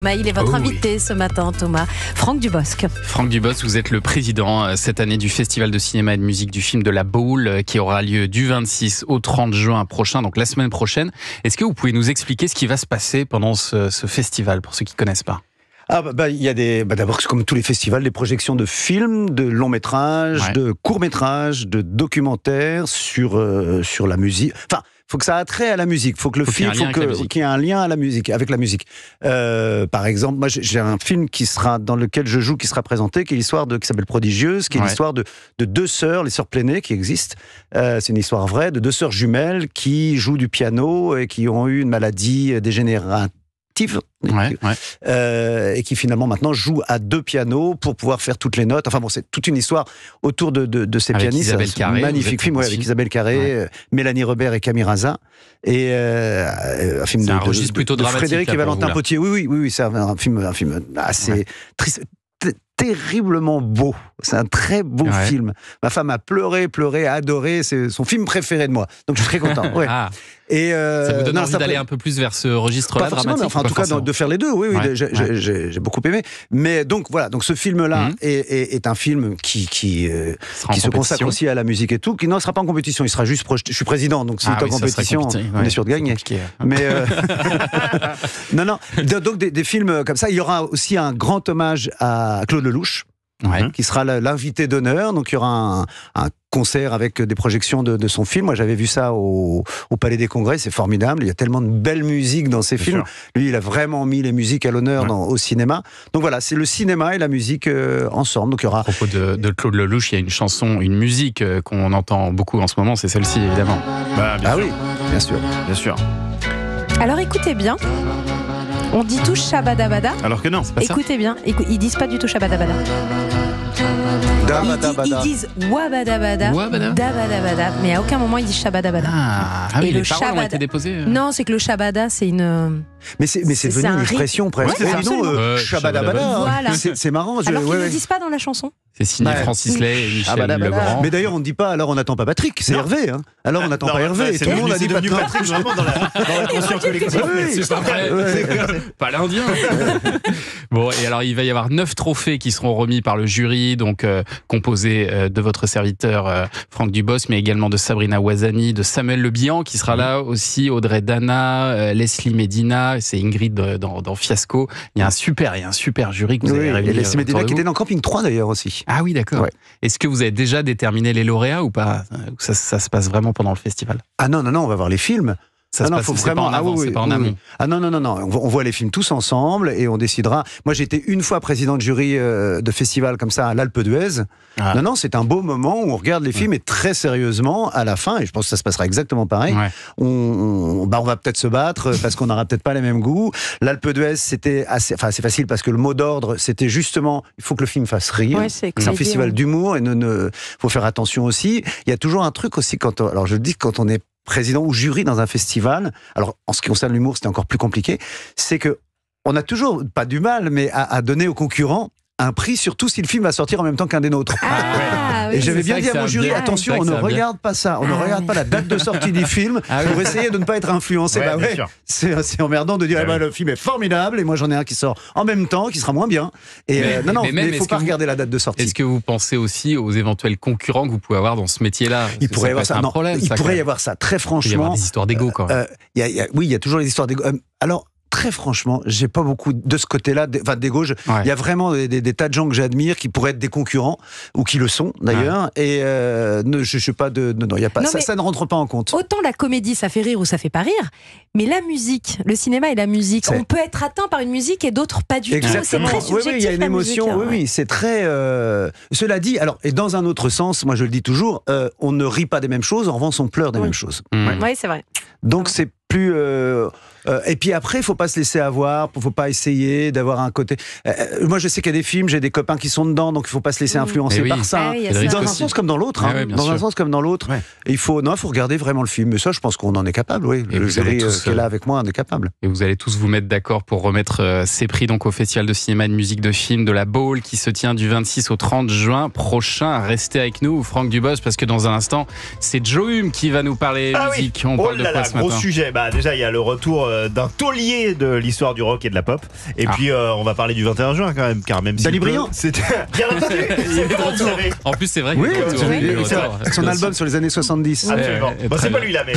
Il est votre invité ce matin, Thomas. Franck Dubosc. Franck Dubosc, vous êtes le président cette année du Festival de cinéma et de musique du film de la Baule qui aura lieu du 26 au 30 juin prochain, donc la semaine prochaine. Est-ce que vous pouvez nous expliquer ce qui va se passer pendant ce festival, pour ceux qui ne connaissent pas ? Il y a d'abord, comme tous les festivals, des projections de films, de longs métrages, de courts métrages, de documentaires sur la musique. Enfin, faut que ça a trait à la musique. Faut que le film, qu'il y ait un lien à la musique, avec la musique. Par exemple, moi, j'ai un film dans lequel je joue, qui sera présenté, qui est l'histoire qui s'appelle Prodigieuse, qui est l'histoire de deux sœurs, les sœurs Pléné, qui existent. C'est une histoire vraie de deux sœurs jumelles qui jouent du piano et qui ont eu une maladie dégénérative. Et qui finalement maintenant joue à deux pianos pour pouvoir faire toutes les notes. Enfin bon, c'est toute une histoire autour de ces avec pianistes. Isabelle Carré, magnifique film, avec Isabelle Carré, Mélanie Robert et Camille Raza. Et un film un registre plutôt dramatique, Frédéric et Valentin Potier. Oui, c'est un film assez triste. Terriblement beau. C'est un très beau film. Ma femme a pleuré, adoré. C'est son film préféré de moi. Donc je suis très content. Et ça vous donne envie d'aller un peu plus vers ce registre-là dramatique, en tout cas de faire les deux. Oui, j'ai beaucoup aimé. Mais donc voilà, donc ce film-là est un film qui se consacre aussi à la musique et tout. Qui ne sera pas en compétition. Il sera juste projeté. Je suis président, donc s'il est en compétition, on est sûr de gagner. Mais non. Donc des films comme ça. Il y aura aussi un grand hommage à Claude Lelouch. Qui sera l'invité d'honneur. Donc il y aura un concert avec des projections de son film. Moi j'avais vu ça au Palais des Congrès, c'est formidable. Il y a tellement de belle musique dans ces films. Lui il a vraiment mis les musiques à l'honneur au cinéma. Donc voilà, c'est le cinéma et la musique ensemble. Donc il y aura... À propos de Claude Lelouch, il y a une musique qu'on entend beaucoup en ce moment, c'est celle-ci évidemment. Oui, bien sûr. Alors écoutez bien. On dit tous Shabadabada. Alors que non, c'est pas ça. Écoutez bien, ils disent pas du tout Shabadabada. Ils disent Wabadabada, Dabadabada, mais à aucun moment ils disent Shabadabada. Et les paroles ont été déposées. Non, c'est que le Shabada, c'est une. Mais c'est devenu une expression presque. Shabadabada. Voilà. C'est marrant. Alors qu'ils ne disent pas dans la chanson. C'est signé Francis Lay et Michel Legrand. Mais d'ailleurs, on ne dit pas, alors on n'attend pas Patrick, c'est Hervé. Alors on n'attend pas Hervé. Tout le monde a dit Patrick vraiment dans la conscience collective. C'est pas vrai. Pas l'Indien. Bon, et alors il va y avoir 9 trophées qui seront remis par le jury, donc composé de votre serviteur Franck Dubosc, mais également de Sabrina Ouazani, de Samuel Le Bihan qui sera là aussi, Audrey Dana, Leslie Medina, c'est Ingrid dans Fiasco. Il y a un super jury que vous avez révélé. Et Leslie Medina qui était dans Camping 3 d'ailleurs aussi. Ah oui, d'accord. Est-ce que vous avez déjà déterminé les lauréats ou pas ? Ça se passe vraiment pendant le festival ? Ah non, on va voir les films. C'est pas en avant, c'est pas en amont. Ah non, on voit les films tous ensemble et on décidera. Moi, j'ai été une fois président de jury de festival comme ça à l'Alpe d'Huez. Non, c'est un beau moment où on regarde les films et très sérieusement, à la fin, et je pense que ça se passera exactement pareil, on va peut-être se battre parce qu'on n'aura peut-être pas les mêmes goûts. L'Alpe d'Huez, c'est facile parce que le mot d'ordre, c'était justement, il faut que le film fasse rire. C'est un festival d'humour et faut faire attention aussi. Il y a toujours un truc aussi alors je le dis, quand on est président ou jury dans un festival, alors en ce qui concerne l'humour, c'était encore plus compliqué, c'est que on a toujours, pas du mal, mais à donner aux concurrents un prix, surtout si le film va sortir en même temps qu'un des nôtres. Et j'avais bien dit à mon jury, attention, on ne regarde pas ça, on ne regarde pas la date de sortie du film pour essayer de ne pas être influencé. C'est emmerdant de dire, le film est formidable, et moi j'en ai un qui sort en même temps, qui sera moins bien. Et mais il ne faut pas regarder la date de sortie. Est-ce que vous pensez aussi aux éventuels concurrents que vous pouvez avoir dans ce métier-là ? Il pourrait y avoir ça. Il pourrait y avoir ça, très franchement. Il y avoir des histoires d'égo, quand même. Oui, il y a toujours les histoires d'égo. Alors, très franchement, j'ai pas beaucoup de ce côté-là, d'égo. Il y a vraiment des tas de gens que j'admire qui pourraient être des concurrents ou qui le sont d'ailleurs. Et je sais pas non, il y a pas ça ne rentre pas en compte. Autant la comédie, ça fait rire ou ça fait pas rire, mais la musique, le cinéma et la musique, on peut être atteint par une musique et d'autres pas du tout. C'est très subjectif. Il y a une émotion. Oui, c'est très. Cela dit, alors et dans un autre sens, moi je le dis toujours, on ne rit pas des mêmes choses, en revanche on pleure des mêmes choses. Oui, c'est vrai. Donc c'est plus. Et puis après, il faut pas se laisser avoir, faut pas essayer d'avoir un côté. Moi, je sais qu'il y a des films, j'ai des copains qui sont dedans, donc il faut pas se laisser influencer par ça. Dans un sens comme dans l'autre. Dans un sens comme dans l'autre. Il faut regarder vraiment le film. Mais ça, je pense qu'on en est capable. Oui, le jury qui est là avec moi en est capable. Et vous allez tous vous mettre d'accord pour remettre ces prix donc au Festival de cinéma et de musique de film de la Baule qui se tient du 26 au 30 juin prochain. Restez avec nous, Franck Dubosc, parce que dans un instant, c'est Joe Hume qui va nous parler musique. On parle de quoi ce matin ? Gros sujet. Déjà, il y a le retour d'un taulier de l'histoire du rock et de la pop. Et puis on va parler du 21 juin quand même, car même si Danny Briand. c'était bien entendu. En plus, c'est vrai Oui, qu'il est de retour. son album sur les années 70. Absolument. Bon, c'est pas lui là, mais.